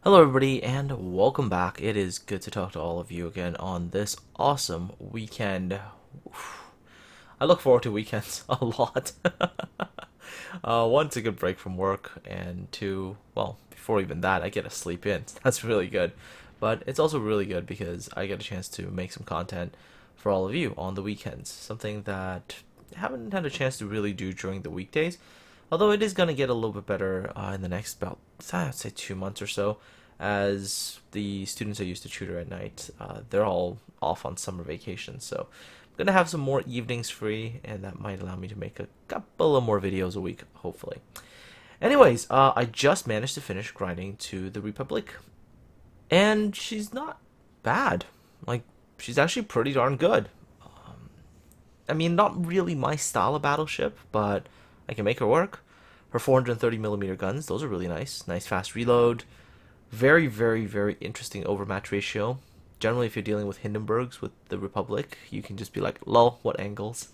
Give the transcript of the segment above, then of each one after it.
Hello everybody and welcome back. It is good to talk to all of you again on this awesome weekend. I look forward to weekends a lot. One, it's a good break from work, and two, well, before even that, I get to sleep in. That's really good. But it's also really good because I get a chance to make some content for all of you on the weekends. Something that I haven't had a chance to really do during the weekdays. Although it is going to get a little bit better in the next about, I'd say, 2 months or so, as the students I used to tutor at night, they're all off on summer vacation. So I'm going to have some more evenings free, and that might allow me to make a couple of more videos a week, hopefully. Anyways, I just managed to finish grinding to the Republic, and she's not bad. Like, she's actually pretty darn good. I mean, not really my style of battleship, but I can make her work. Her 430mm guns, those are really nice. Nice fast reload. Very, very, very interesting overmatch ratio. Generally, if you're dealing with Hindenburgs with the Republic, you can just be like, lol, what angles?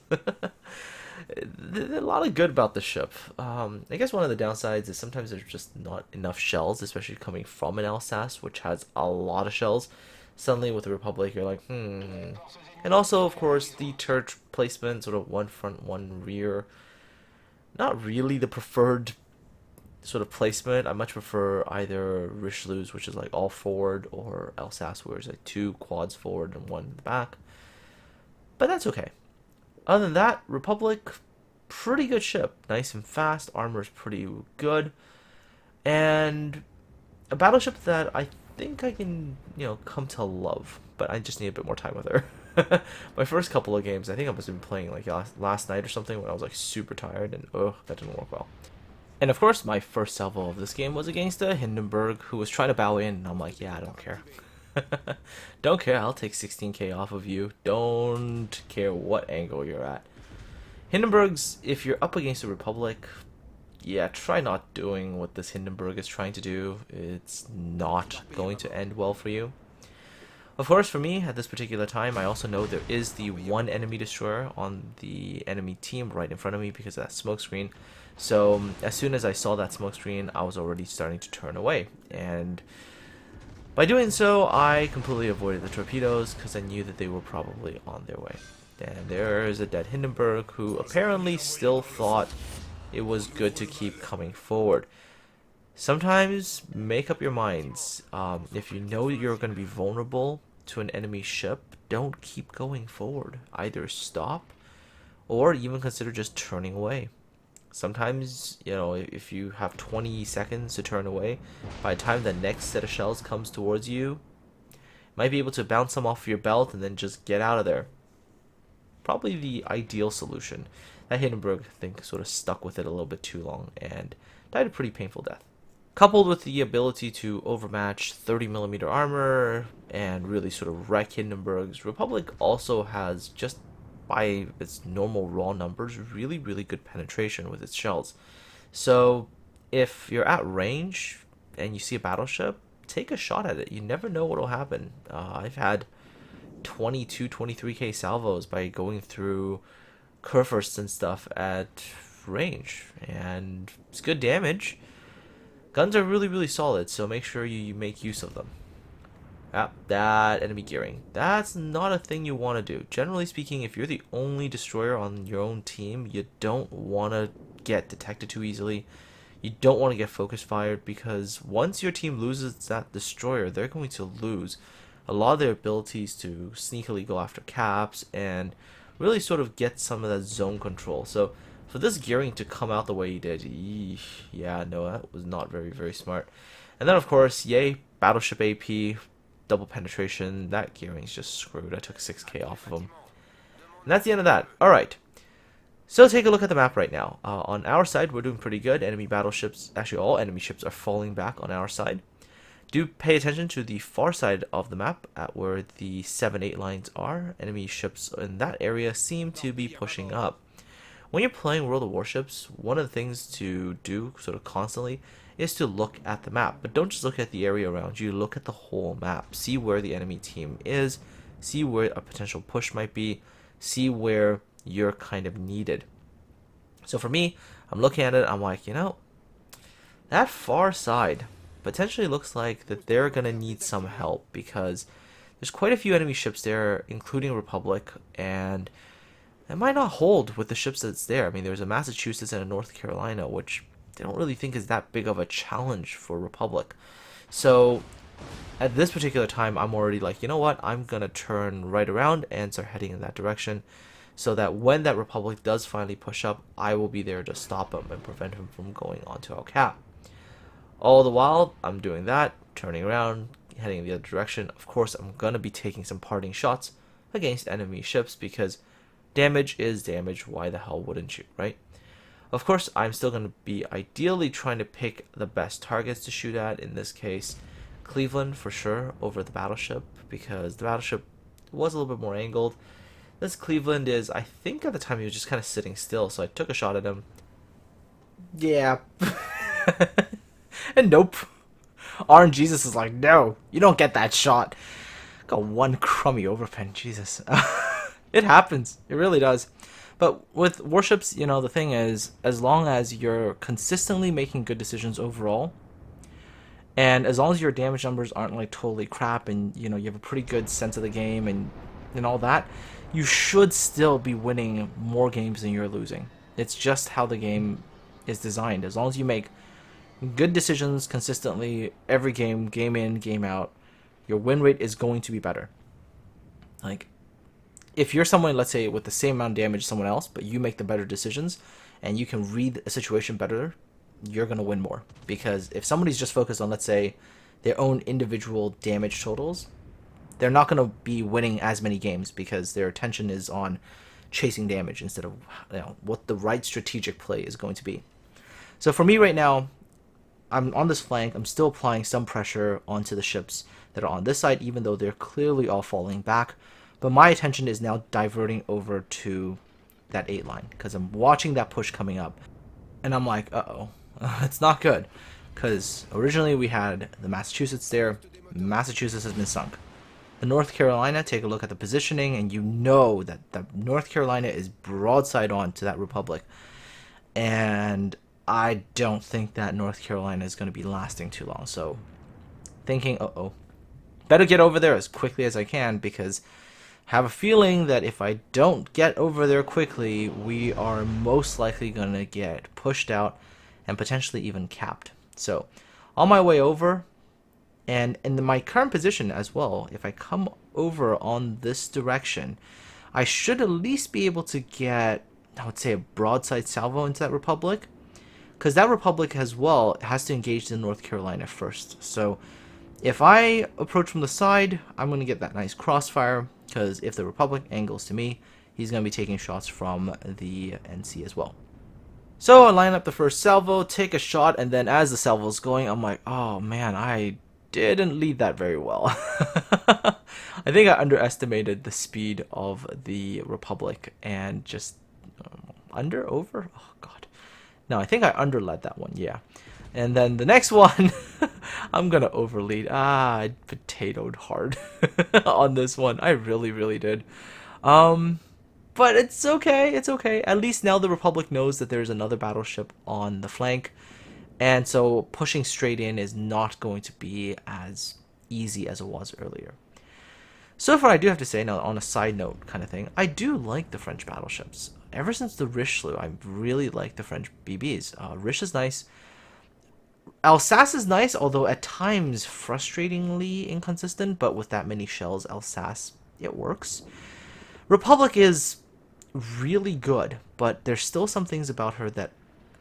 There's a lot of good about the ship. I guess one of the downsides is sometimes there's just not enough shells, especially coming from an LSAS, which has a lot of shells. Suddenly, with the Republic, you're like, And also, of course, the turret placement, sort of one front, one rear. Not really the preferred sort of placement. I much prefer either Richelieu's, which is like all forward, or Alsace, where it's like two quads forward and one in the back. But that's okay. Other than that, Republic, pretty good ship. Nice and fast. Armor's pretty good. And a battleship that I think I can, come to love. But I just need a bit more time with her. My first couple of games, I think I must have been playing like last night or something when I was like super tired, and that didn't work well. And of course, my first salvo of this game was against a Hindenburg who was trying to bow in, and I'm like, yeah, I don't care. Don't care, I'll take 16k off of you. Don't care what angle you're at. Hindenburgs, if you're up against a Republic, yeah, try not doing what this Hindenburg is trying to do. It's not going to end well for you. Of course, for me, at this particular time, I also know there is the one enemy destroyer on the enemy team right in front of me because of that smoke screen. So as soon as I saw that smoke screen, I was already starting to turn away. And by doing so, I completely avoided the torpedoes because I knew that they were probably on their way. And there's a dead Hindenburg who apparently still thought it was good to keep coming forward. Sometimes make up your minds. If you know you're going to be vulnerable to an enemy ship, don't keep going forward. Either stop or even consider just turning away. Sometimes, if you have 20 seconds to turn away, by the time the next set of shells comes towards you, you might be able to bounce them off your belt and then just get out of there. Probably the ideal solution. That Hindenburg, I think, sort of stuck with it a little bit too long and died a pretty painful death. Coupled with the ability to overmatch 30mm armor and really sort of wreck Hindenburgs, Republic also has, just by its normal raw numbers, really, really good penetration with its shells. So if you're at range and you see a battleship, take a shot at it. You never know what will happen. I've had 22, 23k salvos by going through Kurfürsts and stuff at range, and it's good damage. Guns are really, really solid, so make sure you make use of them. That enemy gearing. That's not a thing you want to do. Generally speaking, if you're the only destroyer on your own team, you don't want to get detected too easily. You don't want to get focus fired, because once your team loses that destroyer, they're going to lose a lot of their abilities to sneakily go after caps and really sort of get some of that zone control. So for this gearing to come out the way he did, yeah, no, that was not very, very smart. And then, of course, yay, Battleship AP, double penetration. That gearing's just screwed. I took 6k off of him. And that's the end of that. Alright. So take a look at the map right now. On our side, we're doing pretty good. Enemy battleships, actually all enemy ships are falling back on our side. Do pay attention to the far side of the map at where the 7-8 lines are. Enemy ships in that area seem to be pushing up. When you're playing World of Warships, one of the things to do sort of constantly is to look at the map. But don't just look at the area around you, look at the whole map. See where the enemy team is, see where a potential push might be, see where you're kind of needed. So for me, I'm looking at it, I'm like, that far side, potentially looks like that they're gonna need some help because there's quite a few enemy ships there, including Republic, and it might not hold with the ships that's there. I mean, there's a Massachusetts and a North Carolina, which they don't really think is that big of a challenge for Republic. So at this particular time, I'm already like, you know what? I'm gonna turn right around and start heading in that direction, so that when that Republic does finally push up, I will be there to stop him and prevent him from going onto our cap. All the while, I'm doing that, turning around, heading in the other direction. Of course, I'm gonna be taking some parting shots against enemy ships because damage is damage. Why the hell wouldn't you, right? Of course, I'm still going to be ideally trying to pick the best targets to shoot at. In this case, Cleveland for sure over the battleship because the battleship was a little bit more angled. This Cleveland is, I think at the time he was just kind of sitting still, so I took a shot at him. Yeah. And nope. RNGesus is like, no, you don't get that shot. Got one crummy overpen, Jesus. It happens. It really does. But with Warships, you know, the thing is, as long as you're consistently making good decisions overall, and as long as your damage numbers aren't like totally crap, and you know you have a pretty good sense of the game and all that, you should still be winning more games than you're losing. It's just how the game is designed. As long as you make good decisions consistently every game, game in, game out, your win rate is going to be better. Like, if you're someone, let's say, with the same amount of damage as someone else, but you make the better decisions and you can read a situation better, you're going to win more. Because if somebody's just focused on, let's say, their own individual damage totals, they're not going to be winning as many games because their attention is on chasing damage instead of, you know, what the right strategic play is going to be. So for me right now, I'm on this flank. I'm still applying some pressure onto the ships that are on this side, even though they're clearly all falling back. But my attention is now diverting over to that 8 line because I'm watching that push coming up. And I'm like, uh-oh, it's not good. Because originally we had the Massachusetts there. Massachusetts has been sunk. The North Carolina, take a look at the positioning, and you know that the North Carolina is broadside on to that Republic. And I don't think that North Carolina is going to be lasting too long. So thinking, uh-oh, better get over there as quickly as I can because I have a feeling that if I don't get over there quickly, we are most likely going to get pushed out and potentially even capped. So on my way over, and in my current position as well, if I come over on this direction, I should at least be able to get, I would say, a broadside salvo into that Republic. Because that Republic as well has to engage the North Carolina first. So if I approach from the side, I'm going to get that nice crossfire. Because if the Republic angles to me, he's going to be taking shots from the NC as well. So I line up the first salvo, take a shot, and then as the salvo's going, I'm like, oh man, I didn't lead that very well. I think I underestimated the speed of the Republic and just over? Oh god. No, I think I underled that one, yeah. And then the next one, I'm gonna overlead. I potatoed hard on this one. I really, really did. But it's okay, it's okay. At least now the Republic knows that there's another battleship on the flank. And so pushing straight in is not going to be as easy as it was earlier. So far, I do have to say, now on a side note kind of thing, I do like the French battleships. Ever since the Richelieu, I really like the French BBs. Rich is nice. Alsace is nice, although at times frustratingly inconsistent, but with that many shells, Alsace, it works. Republic is really good, but there's still some things about her that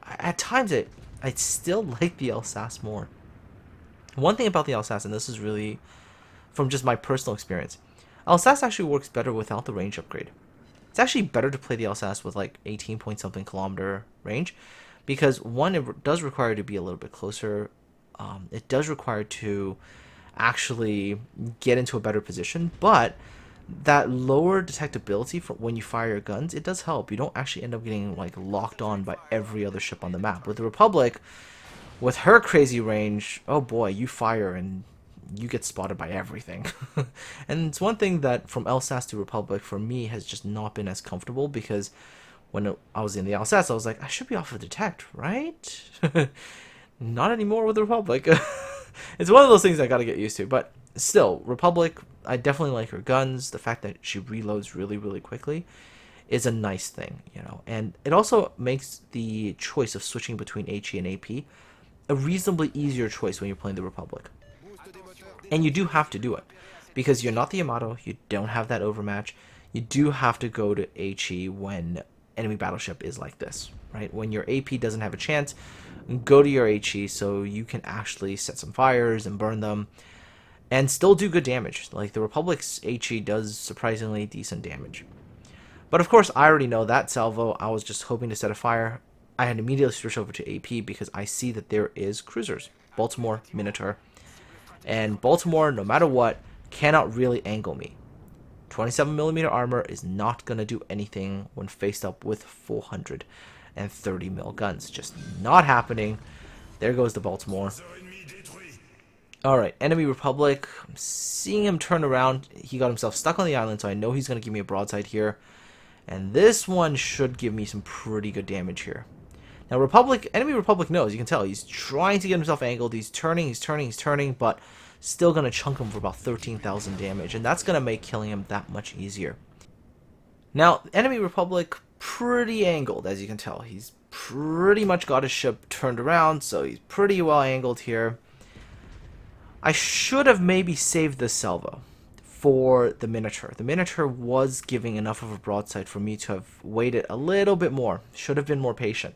at times I still like the Alsace more. One thing about the Alsace, and this is really from just my personal experience, Alsace actually works better without the range upgrade. It's actually better to play the Alsace with like 18 point something kilometer range, because one, it does require to be a little bit closer. It does require to actually get into a better position, but that lower detectability for when you fire your guns, it does help. You don't actually end up getting like locked on by every other ship on the map. With the Republic, with her crazy range, oh boy, you fire and you get spotted by everything. And it's one thing that from Alsace to Republic for me has just not been as comfortable, because when I was in the Alsace, I was like, I should be off of detect, right? Not anymore with the Republic. It's one of those things I gotta get used to. But still, Republic, I definitely like her guns. The fact that she reloads really, really quickly is a nice thing, you know. And it also makes the choice of switching between HE and AP a reasonably easier choice when you're playing the Republic. And you do have to do it. Because you're not the Yamato, you don't have that overmatch. You do have to go to HE when enemy battleship is like this, right? When your AP doesn't have a chance, go to your HE so you can actually set some fires and burn them and still do good damage. Like the Republic's HE does surprisingly decent damage. But of course, I already know that salvo. I was just hoping to set a fire. I had immediately switched over to AP because I see that there is cruisers. Baltimore, Minotaur. And Baltimore, no matter what, cannot really angle me. 27mm armor is not going to do anything when faced up with 430mm guns. Just not happening. There goes the Baltimore. Alright, enemy Republic. I'm seeing him turn around. He got himself stuck on the island, so I know he's going to give me a broadside here. And this one should give me some pretty good damage here. Now, enemy Republic knows. You can tell. He's trying to get himself angled. He's turning, but still going to chunk him for about 13,000 damage. And that's going to make killing him that much easier. Now, enemy Republic, pretty angled, as you can tell. He's pretty much got his ship turned around, so he's pretty well angled here. I should have maybe saved this salvo for the Minotaur. The Minotaur was giving enough of a broadside for me to have waited a little bit more. Should have been more patient.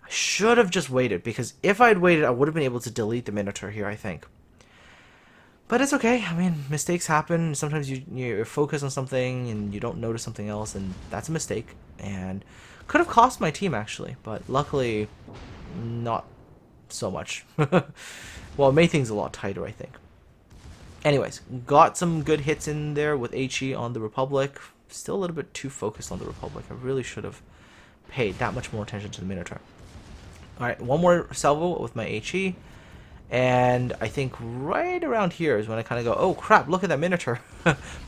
I should have just waited, because if I had waited, I would have been able to delete the Minotaur here, I think. But it's okay. I mean, mistakes happen. Sometimes you focus on something and you don't notice something else, and that's a mistake. And could have cost my team, actually. But luckily, not so much. Well, it made things a lot tighter, I think. Anyways, got some good hits in there with HE on the Republic. Still a little bit too focused on the Republic. I really should have paid that much more attention to the Minotaur. Alright, one more salvo with my HE. And I think right around here is when I kind of go, oh crap, look at that Minotaur.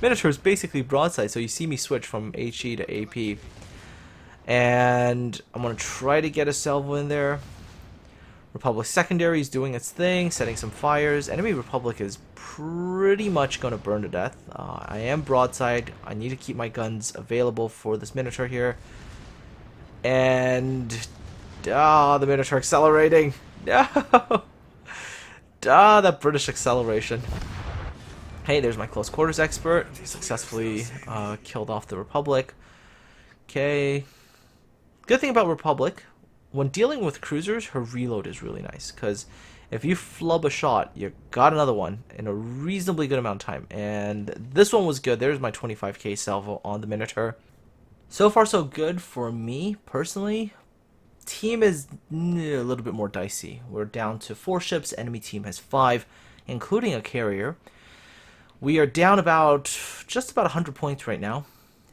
Minotaur is basically broadside, so you see me switch from HE to AP. And I'm going to try to get a salvo in there. Republic secondary is doing its thing, setting some fires. Enemy Republic is pretty much going to burn to death. I am broadside. I need to keep my guns available for this Minotaur here. And the Minotaur accelerating. No. That British acceleration. Hey, there's my close quarters expert. Successfully killed off the Republic. Okay. Good thing about Republic, when dealing with cruisers, her reload is really nice. Because if you flub a shot, you got another one in a reasonably good amount of time. And this one was good. There's my 25k salvo on the Minotaur. So far, so good for me, personally. Team is a little bit more dicey. We're down to 4 ships. Enemy team has 5, including a carrier. We are down just about 100 points right now.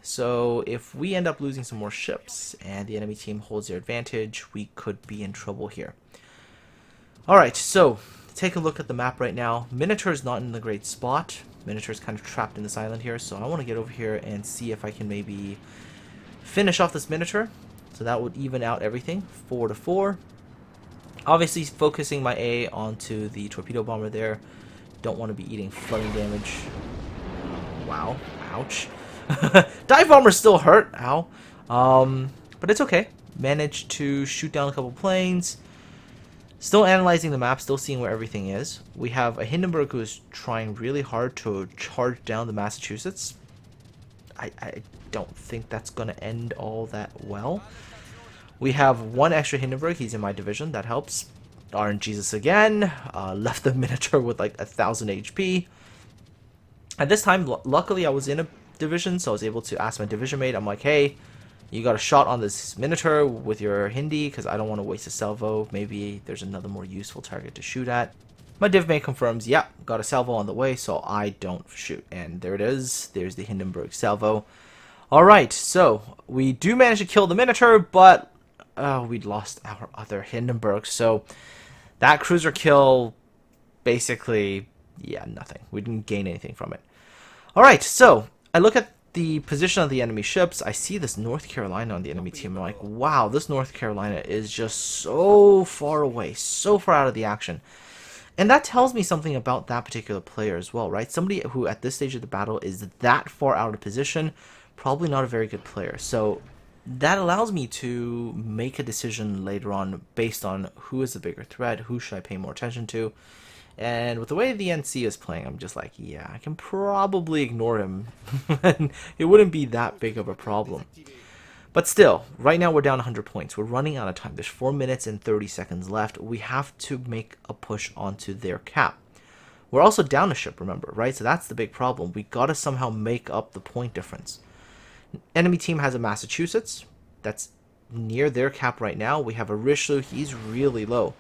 So if we end up losing some more ships and the enemy team holds their advantage, we could be in trouble here. Alright, so take a look at the map right now. Minotaur is not in a great spot. Minotaur is kind of trapped in this island here, so I want to get over here and see if I can maybe finish off this Minotaur. So that would even out everything, 4 to 4. Obviously focusing my A onto the torpedo bomber there. Don't want to be eating flooding damage. Wow, ouch. Dive bomber still hurt, ow. But it's okay. Managed to shoot down a couple planes. Still analyzing the map, still seeing where everything is. We have a Hindenburg who is trying really hard to charge down the Massachusetts. I don't think that's going to end all that well. We have one extra Hindenburg. He's in my division. That helps. RNGesus again. Left the Minotaur with like 1,000 HP. At this time, luckily I was in a division, so I was able to ask my division mate. I'm like, hey, you got a shot on this Minotaur with your Hindi, because I don't want to waste a salvo. Maybe there's another more useful target to shoot at. My div mate confirms, yeah, got a salvo on the way, so I don't shoot. And there it is. There's the Hindenburg salvo. Alright, so we do manage to kill the Minotaur, but we'd lost our other Hindenburg. So that cruiser kill, basically, yeah, nothing. We didn't gain anything from it. Alright, so I look at the position of the enemy ships. I see this North Carolina on the enemy team. I'm like, wow, this North Carolina is just so far away, so far out of the action. And that tells me something about that particular player as well, right? Somebody who at this stage of the battle is that far out of position, probably not a very good player. So that allows me to make a decision later on based on who is the bigger threat, who should I pay more attention to. And with the way the NC is playing, I'm just like, yeah, I can probably ignore him. And it wouldn't be that big of a problem. But still, right now we're down 100 points. We're running out of time. There's 4 minutes and 30 seconds left. We have to make a push onto their cap. We're also down a ship, remember, right? So that's the big problem. We got to somehow make up the point difference. Enemy team has a Massachusetts. That's near their cap right now. We have a Richelieu. He's really low.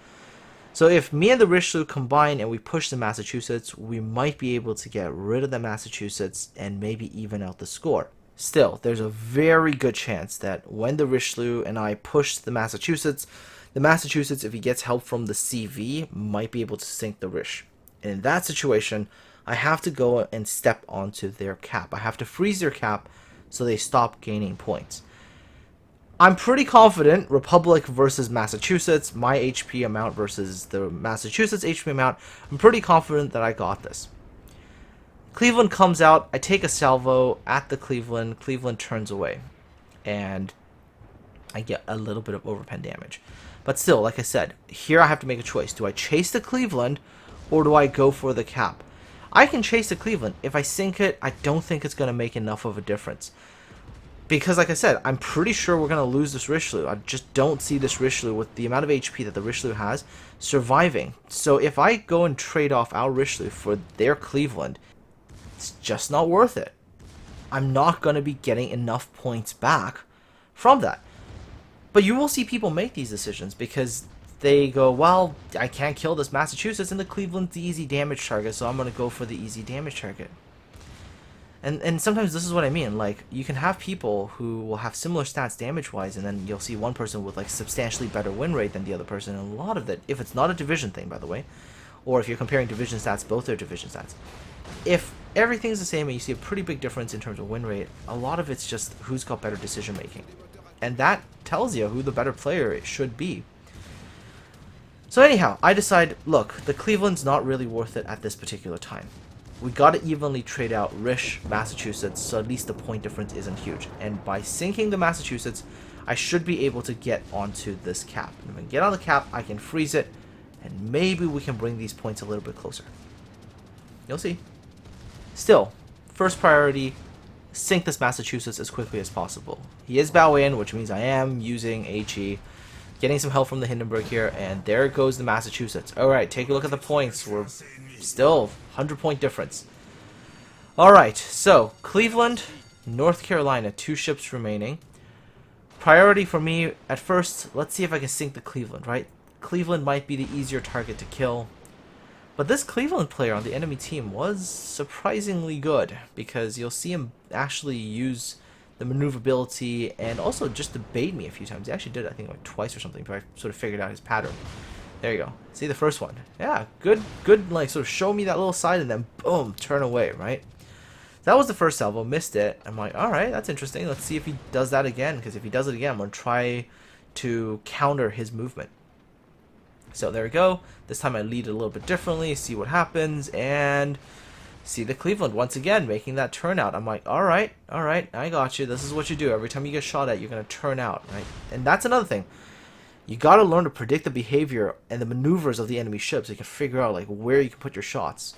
So if me and the Richelieu combine and we push the Massachusetts, we might be able to get rid of the Massachusetts and maybe even out the score. Still, there's a very good chance that when the Richelieu and I push the Massachusetts, if he gets help from the CV, might be able to sink the Rish. And in that situation, I have to go and step onto their cap. I have to freeze their cap so they stop gaining points. I'm pretty confident, Republic versus Massachusetts, my HP amount versus the Massachusetts HP amount, I'm pretty confident that I got this. Cleveland comes out, I take a salvo at the Cleveland turns away, and I get a little bit of overpen damage. But still, like I said, here I have to make a choice. Do I chase the Cleveland, or do I go for the cap? I can chase the Cleveland. If I sink it, I don't think it's going to make enough of a difference. Because, like I said, I'm pretty sure we're going to lose this Richelieu. I just don't see this Richelieu, with the amount of HP that the Richelieu has, surviving. So if I go and trade off our Richelieu for their Cleveland, it's just not worth it. I'm not going to be getting enough points back from that. But you will see people make these decisions because they go, well, I can't kill this Massachusetts and the Cleveland's the easy damage target, so I'm going to go for the easy damage target. And sometimes this is what I mean. Like, you can have people who will have similar stats damage-wise, and then you'll see one person with, like, substantially better win rate than the other person. And a lot of that, if it's not a division thing, by the way, or if you're comparing division stats, both are division stats. If everything's the same and you see a pretty big difference in terms of win rate, a lot of it's just who's got better decision making. And that tells you who the better player it should be. So anyhow, I decide, look, the Cleveland's not really worth it at this particular time. We got to evenly trade out Rish, Massachusetts, so at least the point difference isn't huge. And by sinking the Massachusetts, I should be able to get onto this cap. And when I get on the cap, I can freeze it, and maybe we can bring these points a little bit closer. You'll see. Still, first priority, sink this Massachusetts as quickly as possible. He is bow in, which means I am using HE. Getting some help from the Hindenburg here, and there goes the Massachusetts. Alright, take a look at the points. We're still 100 point difference. Alright, so Cleveland, North Carolina, 2 ships remaining. Priority for me at first, let's see if I can sink the Cleveland, right? Cleveland might be the easier target to kill. But this Cleveland player on the enemy team was surprisingly good, because you'll see him actually use the maneuverability and also just to bait me a few times. He actually did it, I think, like twice or something, but I sort of figured out his pattern. There you go. See the first one? Yeah, good, like sort of show me that little side and then boom, turn away, right? That was the first salvo, missed it. I'm like, alright, that's interesting. Let's see if he does that again, because if he does it again, I'm going to try to counter his movement. So there we go. This time I lead it a little bit differently, see what happens, and see the Cleveland once again making that turnout. I'm like, alright, I got you. This is what you do. Every time you get shot at, you're going to turn out, right? And that's another thing. You got to learn to predict the behavior and the maneuvers of the enemy ships so you can figure out like where you can put your shots.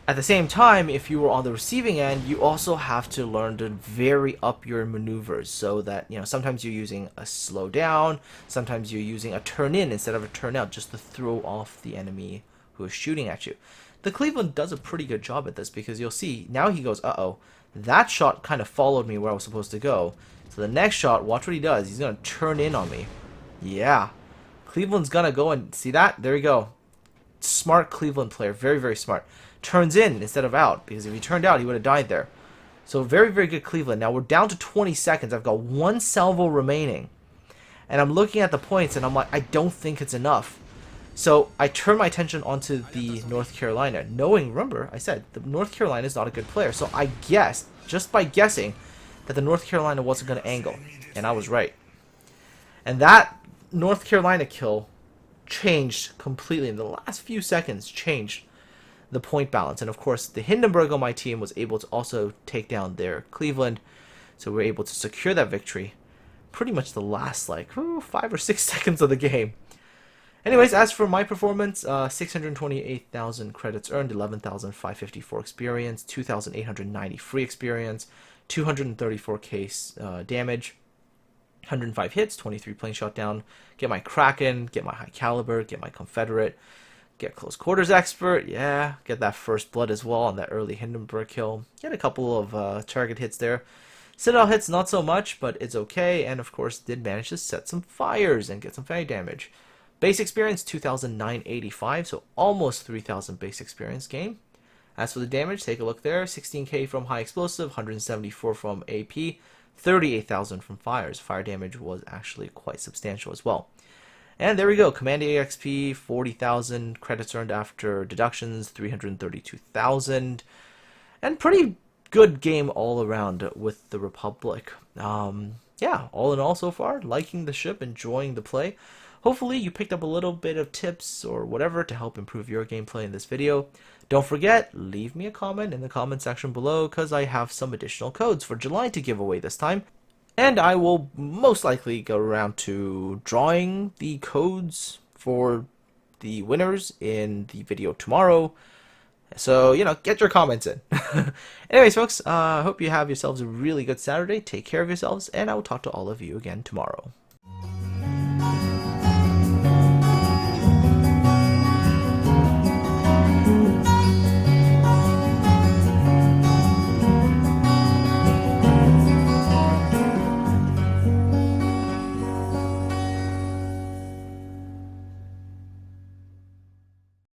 At the same time, if you were on the receiving end, you also have to learn to vary up your maneuvers so that, you know, sometimes you're using a slow down, sometimes you're using a turn in instead of a turn out just to throw off the enemy who is shooting at you. The Cleveland does a pretty good job at this because you'll see, now he goes, uh-oh, that shot kind of followed me where I was supposed to go. So the next shot, watch what he does. He's going to turn in on me. Yeah. Cleveland's going to go and, see that? There you go. Smart Cleveland player. Very, very smart. Turns in instead of out, because if he turned out, he would have died there. So very, very good Cleveland. Now we're down to 20 seconds. I've got 1 salvo remaining. And I'm looking at the points, and I'm like, I don't think it's enough. So I turn my attention onto the North Carolina, knowing, remember, I said, the North Carolina is not a good player. So I guessed, just by guessing, that the North Carolina wasn't going to angle. And I was right. And that North Carolina kill changed completely in the last few seconds, changed the point balance. And of course, the Hindenburg on my team was able to also take down their Cleveland, so we were able to secure that victory pretty much the last, like, 5 or 6 seconds of the game. Anyways, as for my performance, 628,000 credits earned, 11,554 experience, 2,890 free experience, 234k damage, 105 hits, 23 plane shot down, get my Kraken, get my high caliber, get my Confederate, get close quarters expert, yeah, get that first blood as well on that early Hindenburg kill, get a couple of target hits there. Citadel hits not so much, but it's okay, and of course did manage to set some fires and get some fire damage. Base experience 2,985, so almost 3,000 base experience gain. As for the damage, take a look there, 16k from high explosive, 174 from AP, 38,000 from fires. Fire damage was actually quite substantial as well. And there we go, Command EXP, 40,000, credits earned after deductions, 332,000, and pretty good game all around with the Republic. Yeah, all in all so far, liking the ship, enjoying the play. Hopefully you picked up a little bit of tips or whatever to help improve your gameplay in this video. Don't forget, leave me a comment in the comment section below because I have some additional codes for July to give away this time. And I will most likely go around to drawing the codes for the winners in the video tomorrow. So, get your comments in. Anyways, folks, I hope you have yourselves a really good Saturday. Take care of yourselves, and I will talk to all of you again tomorrow.